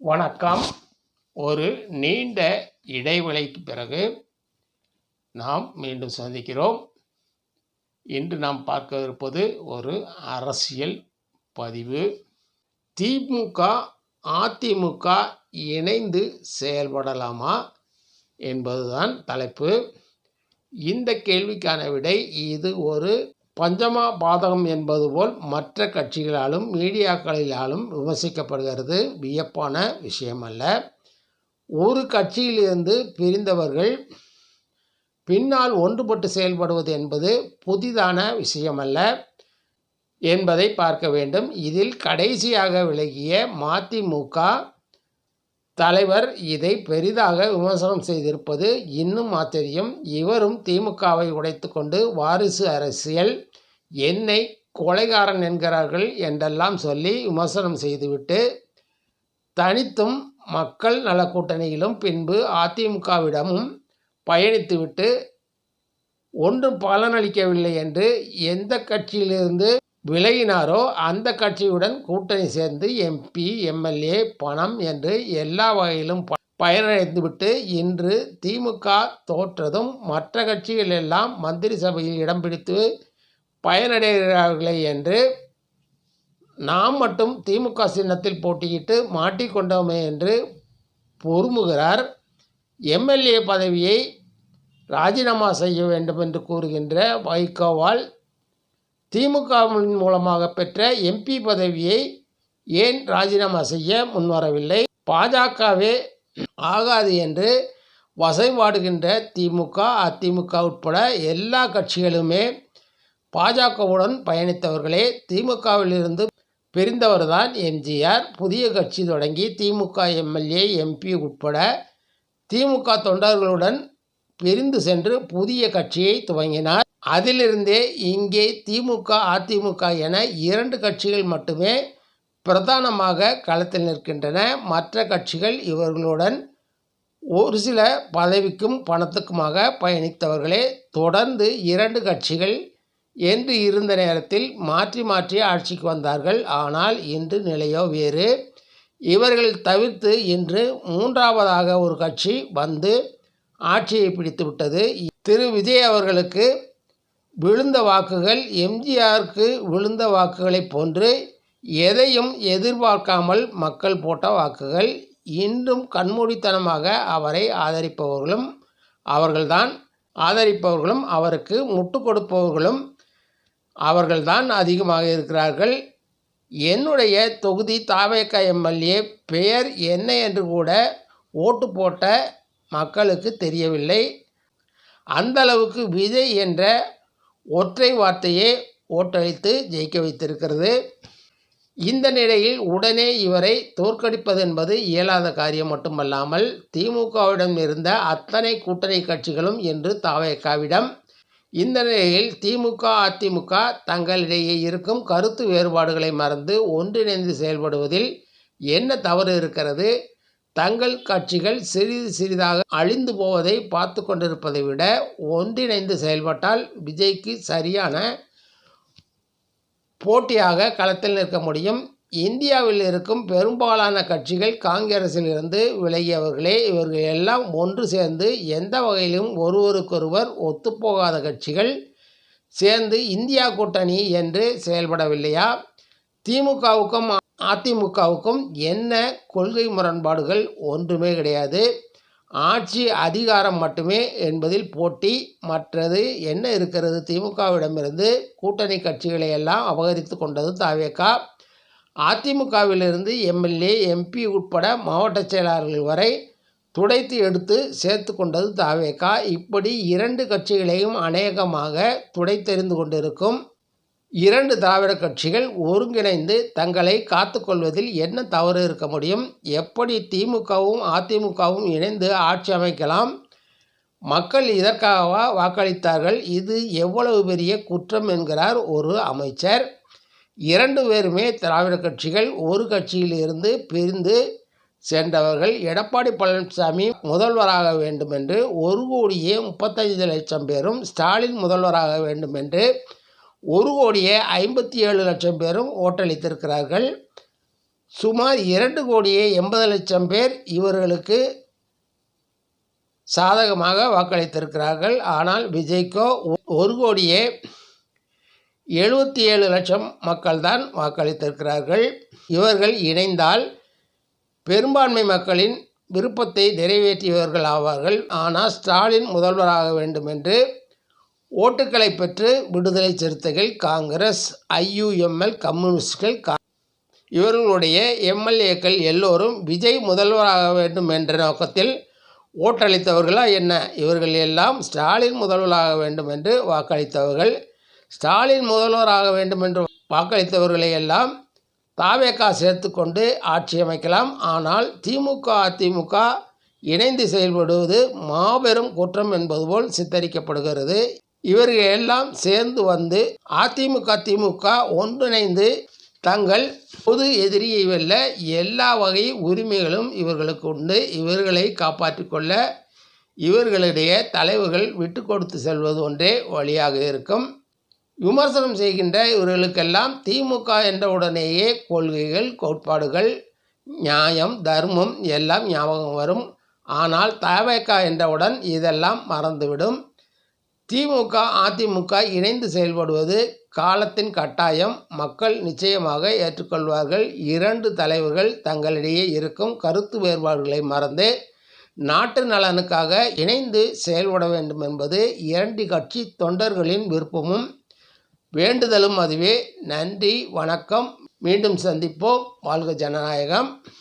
வணக்கம். ஒரு நீண்ட இடைவேளைக்கு பிறகு நாம் மீண்டும் சந்திக்கிறோம். இன்று நாம் பார்க்க இருப்பது ஒரு அரசியல் பதிவு. திமுக அதிமுக இணைந்து செயல்படலாமா என்பதுதான் தலைப்பு. இந்த கேள்விக்கான விடை இது ஒரு பஞ்சமா பாதகம் என்பது போல் மற்ற கட்சிகளாலும் மீடியாக்களிலாலும் விமர்சிக்கப்படுகிறது. வியப்பான விஷயமல்ல. ஒரு கட்சியிலிருந்து பிரிந்தவர்கள் பின்னால் ஒன்றுபட்டு செயல்படுவது என்பது புதிதான விஷயமல்ல என்பதை பார்க்க வேண்டும். இதில் கடைசியாக விலகிய மதிமுக தலைவர் இதை பெரிதாக விமர்சனம் செய்திருப்பது இன்னும் ஆச்சரியம். இவரும் திமுகவை உடைத்து கொண்டு வாரிசு அரசியல், என்னை கொலைகாரன் என்கிறார்கள் என்றெல்லாம் சொல்லி விமர்சனம் செய்துவிட்டு தனித்தும் மக்கள் நல கூட்டணியிலும் பின்பு அதிமுகவிடமும் பயணித்துவிட்டு ஒன்றும் பலனளிக்கவில்லை என்று எந்த கட்சியிலிருந்து விலகினாரோ அந்த கட்சியுடன் கூட்டணி சேர்ந்து எம்பி எம்எல்ஏ பணம் என்று எல்லா வகையிலும் பயனடைந்துவிட்டு இன்று திமுக தோற்றதும் மற்ற கட்சிகள் எல்லாம் மந்திரி சபையில் இடம் பிடித்து பயனடைகிறார்களே என்று நாம் மட்டும் திமுக சின்னத்தில் போட்டியிட்டு மாட்டிக்கொண்டோமே என்று பொறுமுகிறார். எம்எல்ஏ பதவியை ராஜினாமா செய்ய வேண்டும் என்று கூறுகின்ற வைகோவால் திமுகவின் மூலமாக பெற்ற எம்பி பதவியை ஏன் ராஜினாமா செய்ய முன்வரவில்லை? பாஜகவே ஆகாது என்று வசைபாடுகின்ற திமுக அதிமுக உட்பட எல்லா கட்சிகளுமே பாஜகவுடன் பயணித்தவர்களே. திமுகவிலிருந்து பிரிந்தவர்தான் எம்ஜிஆர். புதிய கட்சி தொடங்கி திமுக எம்எல்ஏ எம்பி உட்பட திமுக தொண்டர்களுடன் பிரிந்து சென்று புதிய கட்சியை துவங்கினார். அதிலிருந்தே இங்கே திமுக அதிமுக என இரண்டு கட்சிகள் மட்டுமே பிரதானமாக களத்தில் நிற்கின்றன. மற்ற கட்சிகள் இவர்களுடன் ஒரு சில பதவிக்கும் பணத்துக்குமாக பயணித்தவர்களே. தொடர்ந்து இரண்டு கட்சிகள் என்று இருந்த நேரத்தில் மாற்றி மாற்றி ஆட்சிக்கு வந்தார்கள். ஆனால் இன்று நிலையோ வேறு. இவர்கள் தவிர்த்து இன்று மூன்றாவதாக ஒரு கட்சி வந்து ஆட்சியை பிடித்து விட்டது. திரு விஜய் அவர்களுக்கு விழுந்த வாக்குகள் எம்ஜிஆருக்கு விழுந்த வாக்குகளைப் போன்று எதையும் எதிர்பார்க்காமல் மக்கள் போட்ட வாக்குகள். இன்றும் கண்மூடித்தனமாக அவரை ஆதரிப்பவர்களும் அவருக்கு முட்டு கொடுப்பவர்களும் அவர்கள்தான் அதிகமாக இருக்கிறார்கள். என்னுடைய தொகுதி தாவேக எம்எல்ஏ பெயர் என்ன என்று கூட ஓட்டு போட்ட மக்களுக்கு தெரியவில்லை. அந்தளவுக்கு விஜய் என்ற ஒற்றை வார்த்தையே ஓட்டளித்து ஜெயிக்க வைத்திருக்கிறது. இந்த நிலையில் உடனே இவரை தோற்கடிப்பது என்பது இயலாத காரியம் மட்டுமல்லாமல் திமுகவிடம் இருந்த அத்தனை கூட்டணி கட்சிகளும் இன்று தாவேகாவிடம். இந்த நிலையில் திமுக அதிமுக தங்களிடையே இருக்கும் கருத்து வேறுபாடுகளை மறந்து ஒன்றிணைந்து செயல்படுவதில் என்ன தவறு இருக்கிறது? தங்கள் கட்சிகள் சிறிது சிறிதாக அழிந்து போவதை பார்த்து கொண்டிருப்பதை விட ஒன்றிணைந்து செயல்பட்டால் விஜய்க்கு சரியான போட்டியாக களத்தில் நிற்க முடியும். இந்தியாவில் இருக்கும் பெரும்பாலான கட்சிகள் காங்கிரஸில் இருந்து விலகியவர்களே. இவர்கள் எல்லாம் ஒன்று சேர்ந்து எந்த வகையிலும் ஒருவருக்கொருவர் ஒத்துப்போகாத கட்சிகள் சேர்ந்து இந்தியா கூட்டணி என்று செயல்படவில்லையா? திமுகவுக்கும் அதிமுகவுக்கும் என்ன கொள்கை முரண்பாடுகள்? ஒன்றுமே கிடையாது. ஆட்சி அதிகாரம் மட்டுமே என்பதில் போட்டி. மற்றது என்ன இருக்கிறது? திமுகவிடமிருந்து கூட்டணி கட்சிகளை எல்லாம் அபகரித்து கொண்டது தாவேக. அதிமுகவிலிருந்து எம்எல்ஏ எம்பி உட்பட மாவட்ட செயலாளர்கள் வரை துடைத்து எடுத்து சேர்த்து கொண்டது தாவேக. இப்படி இரண்டு கட்சிகளையும் அநேகமாக துடைத்தெறிந்து கொண்டிருக்கும் இரண்டு திராவிட கட்சிகள் ஒருங்கிணைந்து தங்களை காத்துக்கொள்வதில் என்ன தவறு இருக்க முடியும்? எப்படி திமுகவும் அதிமுகவும் இணைந்து ஆட்சி அமைக்கலாம்? மக்கள் இதற்காகவா வாக்களித்தார்கள்? இது எவ்வளவு பெரிய குற்றம் என்கிறார் ஒரு அமைச்சர். இரண்டு பேருமே திராவிட கட்சிகள். ஒரு கட்சியில் இருந்து பிரிந்து சென்றவர்கள். எடப்பாடி பழனிசாமி முதல்வராக வேண்டும் என்று 1,35,00,000 பேரும், ஸ்டாலின் முதல்வராக வேண்டும் என்று 1,57,00,000 பேரும் ஓட்டளித்திருக்கிறார்கள். சுமார் 2,80,00,000 பேர் இவர்களுக்கு சாதகமாக வாக்களித்திருக்கிறார்கள். ஆனால் விஜய்க்கோ 1,77,00,000 மக்கள் தான் வாக்களித்திருக்கிறார்கள். இவர்கள் இணைந்தால் பெரும்பான்மை மக்களின் விருப்பத்தை நிறைவேற்றியவர்கள் ஆவார்கள். ஆனால் ஸ்டாலின் முதல்வராக வேண்டும் என்று ஓட்டுக்களை பெற்று விடுதலை சிறுத்தைகள், காங்கிரஸ், IUML, கம்யூனிஸ்டுகள், இவர்களுடைய MLAக்கள் எல்லோரும் விஜய் முதல்வராக வேண்டும் என்ற நோக்கத்தில் ஓட்டளித்தவர்களா என்ன? இவர்கள் எல்லாம் ஸ்டாலின் முதல்வராக வேண்டும் என்று வாக்களித்தவர்கள். ஸ்டாலின் முதல்வராக வேண்டும் என்று வாக்களித்தவர்களை எல்லாம் தாவேகா சேர்த்து கொண்டு ஆட்சி அமைக்கலாம். ஆனால் திமுக, அதிமுக இணைந்து செயல்படுவது மாபெரும் குற்றம் என்பது போல் சித்தரிக்கப்படுகிறது. இவர்கள் எல்லாம் சேர்ந்து வந்து அதிமுக, திமுக ஒன்றிணைந்து தங்கள் பொது எதிரியை வெல்ல எல்லா வகை உரிமைகளும் இவர்களுக்கு உண்டு. இவர்களை காப்பாற்றிக் கொள்ள இவர்களுடைய தலைவர்கள் விட்டு கொடுத்து செல்வது ஒன்றே வழியாக இருக்கும். விமர்சனம் செய்கின்ற இவர்களுக்கெல்லாம் திமுக என்ற உடனேயே கொள்கைகள், கோட்பாடுகள், நியாயம், தர்மம் எல்லாம் ஞாபகம் வரும். ஆனால் தவேகா என்றவுடன் இதெல்லாம் மறந்துவிடும். திமுக, அதிமுக இணைந்து செயல்படுவது காலத்தின் கட்டாயம். மக்கள் நிச்சயமாக ஏற்றுக்கொள்வார்கள். 2 தலைவர்கள் தங்களிடையே இருக்கும் கருத்து வேறுபாடுகளை மறந்து நாட்டு நலனுக்காக இணைந்து செயல்பட வேண்டும் என்பது 2 கட்சி தொண்டர்களின் விருப்பமும் வேண்டுதலும் அதுவே. நன்றி, வணக்கம். மீண்டும் சந்திப்போம். வாழ்க ஜனநாயகம்.